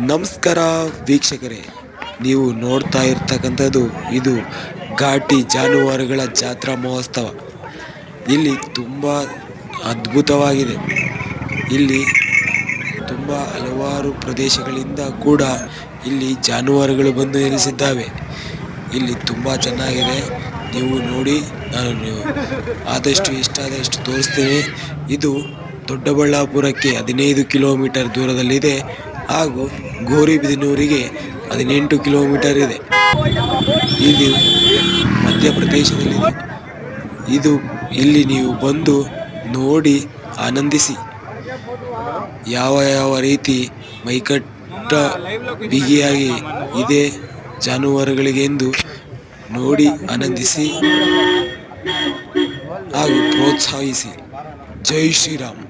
ನಮಸ್ಕಾರ ವೀಕ್ಷಕರೇ, ನೀವು ನೋಡ್ತಾ ಇರ್ತಕ್ಕಂಥದ್ದು ಇದು ಘಾಟಿ ಜಾನುವಾರುಗಳ ಜಾತ್ರಾ ಮಹೋತ್ಸವ. ಇಲ್ಲಿ ತುಂಬ ಅದ್ಭುತವಾಗಿದೆ. ಇಲ್ಲಿ ತುಂಬ ಹಲವಾರು ಪ್ರದೇಶಗಳಿಂದ ಕೂಡ ಇಲ್ಲಿ ಜಾನುವಾರುಗಳು ಬಂದು ನೆಲೆಸಿದ್ದಾವೆ. ಇಲ್ಲಿ ತುಂಬ ಚೆನ್ನಾಗಿದೆ. ನೀವು ನೋಡಿ, ನಾನು ಆದಷ್ಟು ಎಷ್ಟಾದಷ್ಟು ತೋರಿಸ್ತೇನೆ. ಇದು ದೊಡ್ಡಬಳ್ಳಾಪುರಕ್ಕೆ 15 ಕಿಲೋಮೀಟರ್ ದೂರದಲ್ಲಿದೆ ಹಾಗೂ ಗೌರಿಬಿದನೂರಿಗೆ 18 ಕಿಲೋಮೀಟರ್ ಇದೆ. ಇದು ಮಧ್ಯಪ್ರದೇಶದಲ್ಲಿದೆ. ಇಲ್ಲಿ ನೀವು ಬಂದು ನೋಡಿ ಆನಂದಿಸಿ. ಯಾವ ರೀತಿ ಮೈಕಟ್ಟ ಬಿಗಿಯಾಗಿ ಇದೆ ಜಾನುವಾರುಗಳಿಗೆಂದು ನೋಡಿ ಆನಂದಿಸಿ ಹಾಗೂ ಪ್ರೋತ್ಸಾಹಿಸಿ. ಜೈ ಶ್ರೀರಾಮ್.